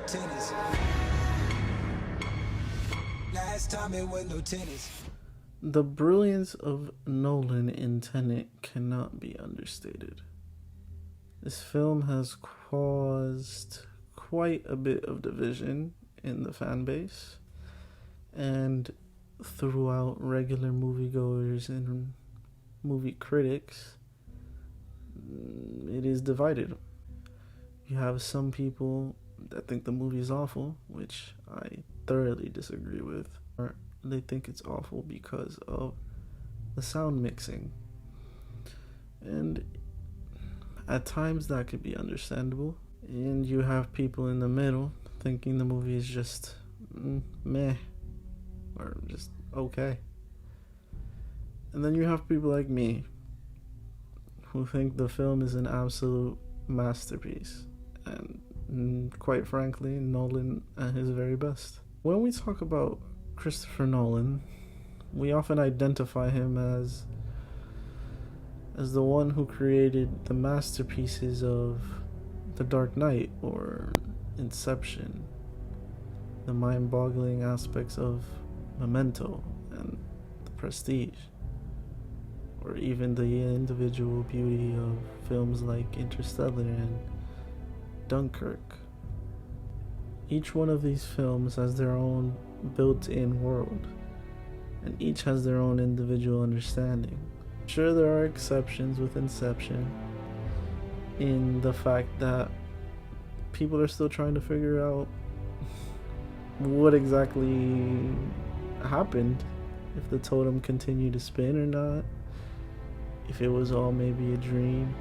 tennis. Last time it was no tennis. The brilliance of Nolan in Tenet cannot be understated. This film has caused quite a bit of division in the fan base and throughout regular moviegoers and movie critics. It is divided. You have some people that think the movie is awful, which I thoroughly disagree with. Or they think it's awful because of the sound mixing. And at times that could be understandable. And you have people in the middle thinking the movie is just meh or just okay. And then you have people like me who think the film is an absolute masterpiece and quite frankly, Nolan at his very best. When we talk about Christopher Nolan, we often identify him as the one who created the masterpieces of The Dark Knight or Inception, the mind-boggling aspects of Memento and The Prestige, or even the individual beauty of films like Interstellar and Dunkirk. Each one of these films has their own built-in world, and each has their own individual understanding. Sure, there are exceptions with Inception in the fact that people are still trying to figure out what exactly happened, if the totem continued to spin or not, if it was all maybe a dream.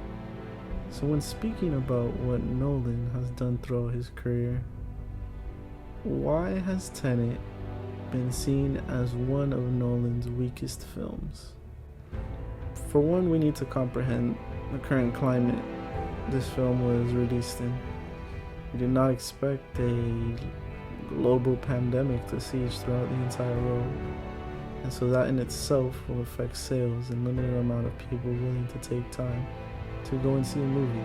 So when speaking about what Nolan has done throughout his career, why has Tenet been seen as one of Nolan's weakest films? For one, we need to comprehend the current climate this film was released in. We did not expect a global pandemic to siege throughout the entire world, and so that in itself will affect sales and limited amount of people willing to take time to go and see a movie.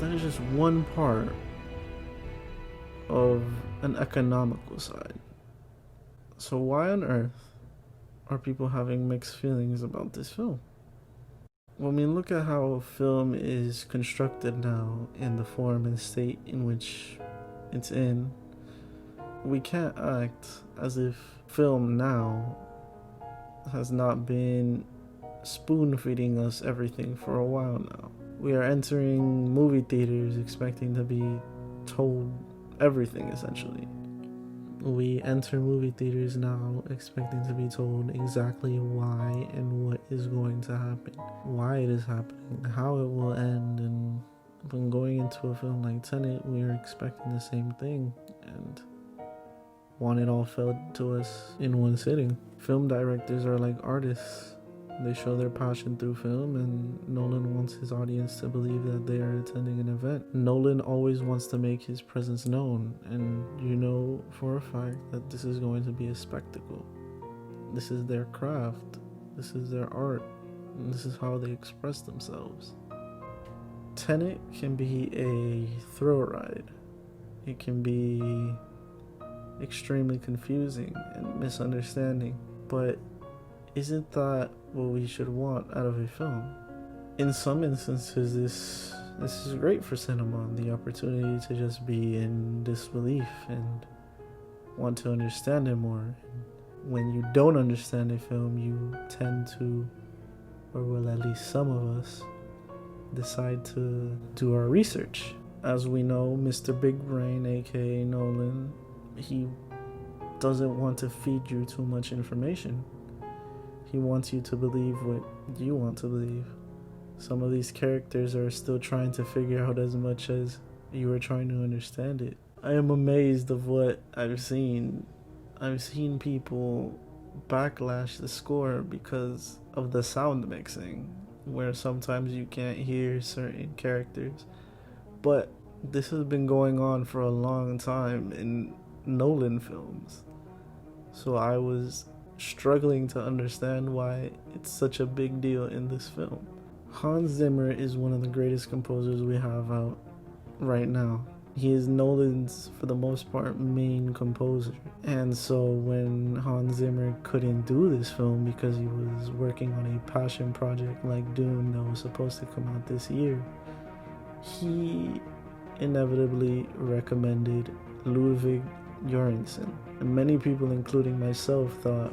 That is just one part of an economical side. So why on earth are people having mixed feelings about this film? When we look at how a film is constructed now in the form and state in which it's in, we can't act as if film now has not been spoon-feeding us everything for a while now. We are entering movie theaters expecting to be told everything, essentially. We enter movie theaters now expecting to be told exactly why and what is going to happen, why it is happening, how it will end. And when going into a film like Tenet, we are expecting the same thing and want it all fed to us in one sitting. Film directors are like artists. They show their passion through film, and Nolan wants his audience to believe that they are attending an event. Nolan always wants to make his presence known, and you know for a fact that this is going to be a spectacle. This is their craft, this is their art, and this is how they express themselves. Tenet can be a thrill ride. It can be extremely confusing and misunderstanding, but isn't that what we should want out of a film? In some instances, this is great for cinema, the opportunity to just be in disbelief and want to understand it more. When you don't understand a film, you tend to, or well, at least some of us, decide to do our research. As we know, Mr. Big Brain, aka Nolan, he doesn't want to feed you too much information. He wants you to believe what you want to believe. Some of these characters are still trying to figure out as much as you are trying to understand it. I am amazed of what I've seen. I've seen people backlash the score because of the sound mixing, where sometimes you can't hear certain characters. But this has been going on for a long time in Nolan films. So I was struggling to understand why it's such a big deal in this film. Hans Zimmer is one of the greatest composers we have out right now. He is Nolan's, for the most part, main composer. And so when Hans Zimmer couldn't do this film because he was working on a passion project like Dune that was supposed to come out this year, he inevitably recommended Ludwig Göransson. And many people, including myself, thought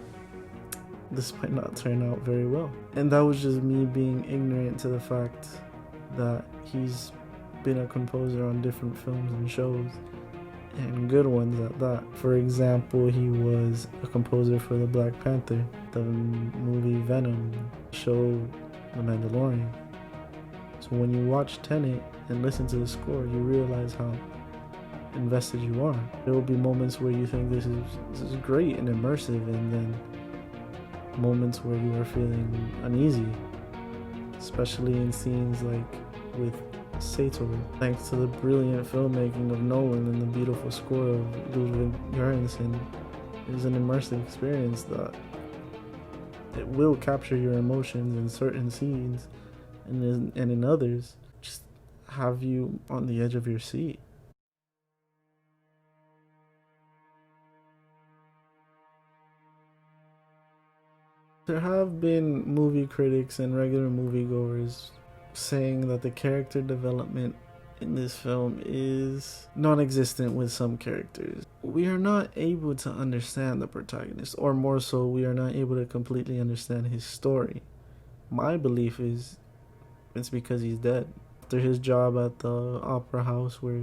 this might not turn out very well. And that was just me being ignorant to the fact that he's been a composer on different films and shows, and good ones at that. For example, he was a composer for the Black Panther, the movie Venom, show The Mandalorian. So when you watch Tenet and listen to the score, you realize how invested you are. There will be moments where you think this is great and immersive, and then moments where you are feeling uneasy, especially in scenes like with Ceraulo. Thanks to the brilliant filmmaking of Nolan and the beautiful score of Ludwig Göransson, it is an immersive experience that it will capture your emotions in certain scenes, and in others just have you on the edge of your seat. There have been movie critics and regular moviegoers saying that the character development in this film is non-existent with some characters. We are not able to understand the protagonist, or more so, we are not able to completely understand his story. My belief is it's because he's dead. After his job at the opera house where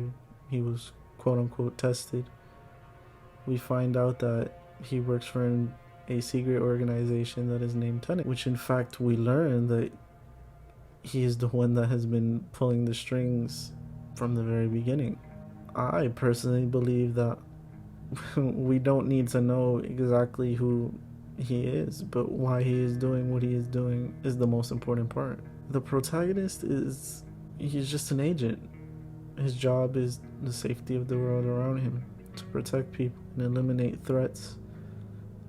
he was quote-unquote tested, we find out that he works for a secret organization that is named Tenet, which in fact we learn that he is the one that has been pulling the strings from the very beginning. I personally believe that we don't need to know exactly who he is, but why he is doing what he is doing is the most important part. The protagonist he's just an agent. His job is the safety of the world around him, to protect people and eliminate threats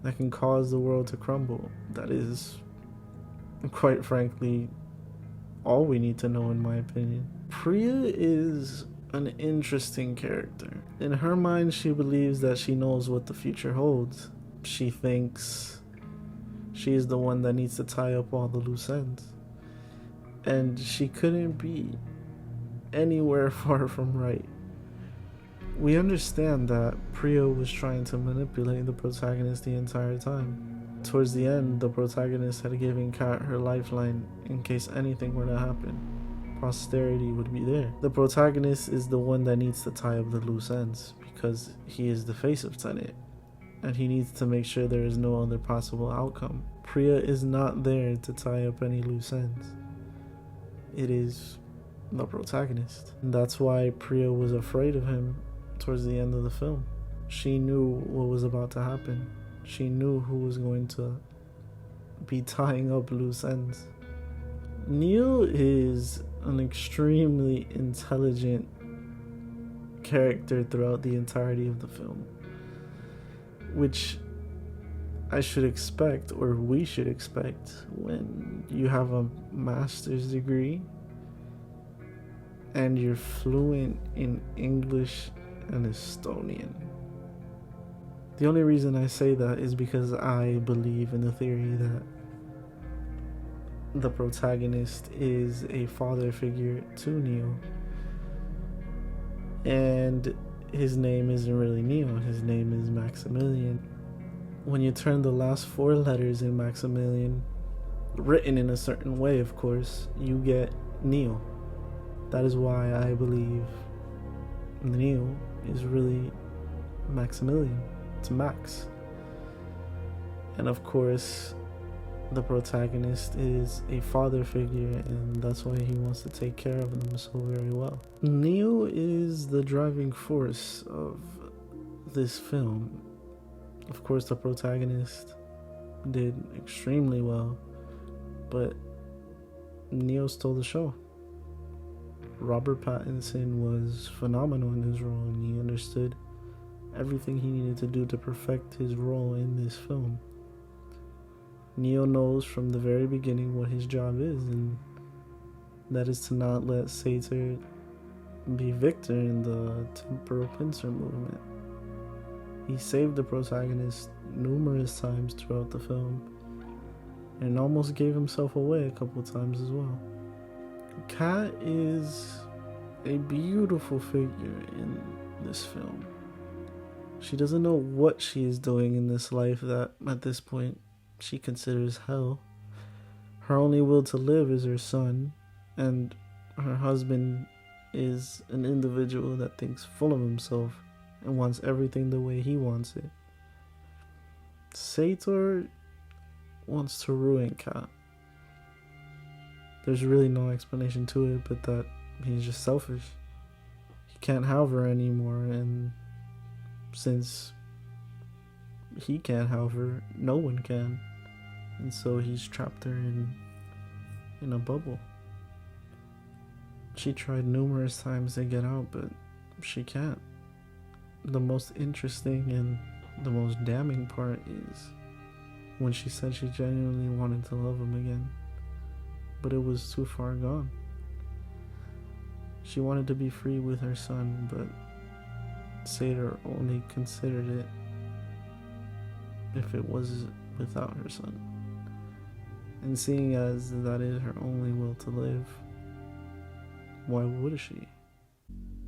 that can cause the world to crumble. That is, quite frankly, all we need to know, in my opinion. Priya is an interesting character. In her mind, she believes that she knows what the future holds. She thinks she is the one that needs to tie up all the loose ends. And she couldn't be anywhere far from right. We understand that Priya was trying to manipulate the protagonist the entire time. Towards the end, the protagonist had given Kat her lifeline in case anything were to happen. Posterity would be there. The protagonist is the one that needs to tie up the loose ends because he is the face of Tenet, and he needs to make sure there is no other possible outcome. Priya is not there to tie up any loose ends. It is the protagonist. And that's why Priya was afraid of him towards the end of the film. She knew what was about to happen. She knew who was going to be tying up loose ends. Neil is an extremely intelligent character throughout the entirety of the film, which I should expect, or we should expect, when you have a master's degree and you're fluent in English and Estonian. The only reason I say that is because I believe in the theory that the protagonist is a father figure to Neo. And his name isn't really Neo, his name is Maximilian. When you turn the last 4 letters in Maximilian, written in a certain way, of course, you get Neo. That is why I believe Neo is really Maximilian. It's Max. And of course, the protagonist is a father figure, and that's why he wants to take care of them so very well. Neo is the driving force of this film. Of course, the protagonist did extremely well, but Neo stole the show. Robert Pattinson was phenomenal in his role, and he understood everything he needed to do to perfect his role in this film. Neo knows from the very beginning what his job is, and that is to not let Sator be victor in the temporal pincer movement. He saved the protagonist numerous times throughout the film and almost gave himself away a couple times as well. Kat is a beautiful figure in this film. She doesn't know what she is doing in this life that at this point she considers hell. Her only will to live is her son, and her husband is an individual that thinks full of himself and wants everything the way he wants it. Sator wants to ruin Kat. There's really no explanation to it but that he's just selfish. He can't have her anymore, and since he can't have her, no one can. And so he's trapped her in a bubble. She tried numerous times to get out, but she can't. The most interesting and the most damning part is when she said she genuinely wanted to love him again, but it was too far gone. She wanted to be free with her son, but Sator only considered it if it was without her son. And seeing as that is her only will to live, why would she?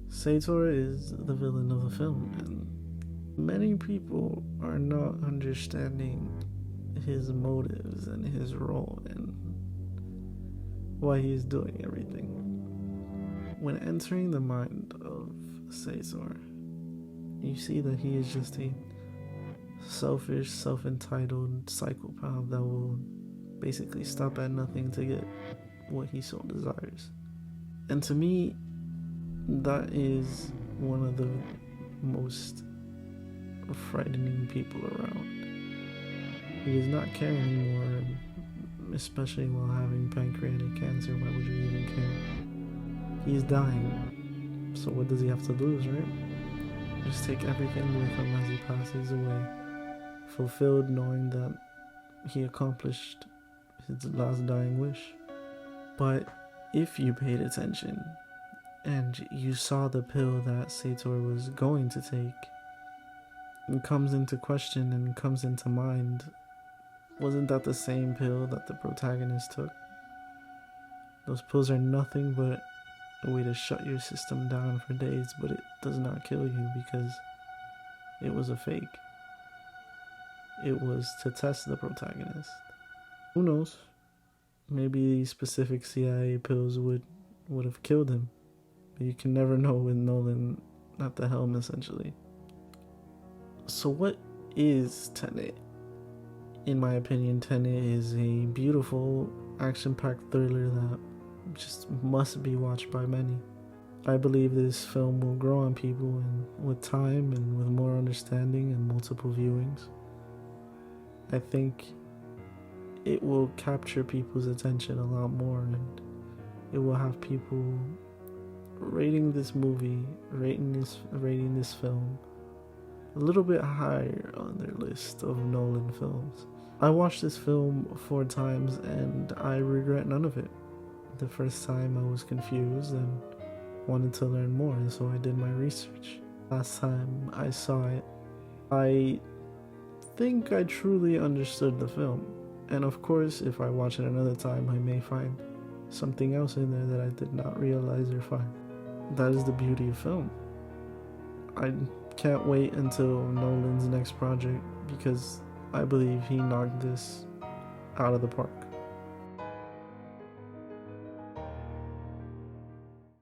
Sator is the villain of the film, and many people are not understanding his motives and his role and why he is doing everything. When entering the mind of Sator, you see that he is just a selfish, self-entitled psychopath that will basically stop at nothing to get what he so desires. And to me, that is one of the most frightening people around. He does not care anymore, especially while having pancreatic cancer. Why would you even care? He's dying, so what does he have to lose, right? Just take everything with him as he passes away, fulfilled knowing that he accomplished his last dying wish. But if you paid attention and you saw the pill that Sator was going to take, it comes into question and comes into mind, wasn't that the same pill that the protagonist took? Those pills are nothing but a way to shut your system down for days, but it does not kill you because it was a fake. It was to test the protagonist. Who knows? Maybe these specific CIA pills would have killed him. But you can never know with Nolan at the helm, essentially. So what is Tenet? In my opinion, Tenet is a beautiful, action-packed thriller that just must be watched by many. I believe this film will grow on people, and with time and with more understanding and multiple viewings, I think it will capture people's attention a lot more, and it will have people rating this movie, rating this film a little bit higher on their list of Nolan films. I watched this film 4 times and I regret none of it. The first time I was confused and wanted to learn more, and so I did my research. Last time I saw it, I think I truly understood the film. And of course, if I watch it another time, I may find something else in there that I did not realize or find. That is the beauty of film. I can't wait until Nolan's next project because I believe he knocked this out of the park.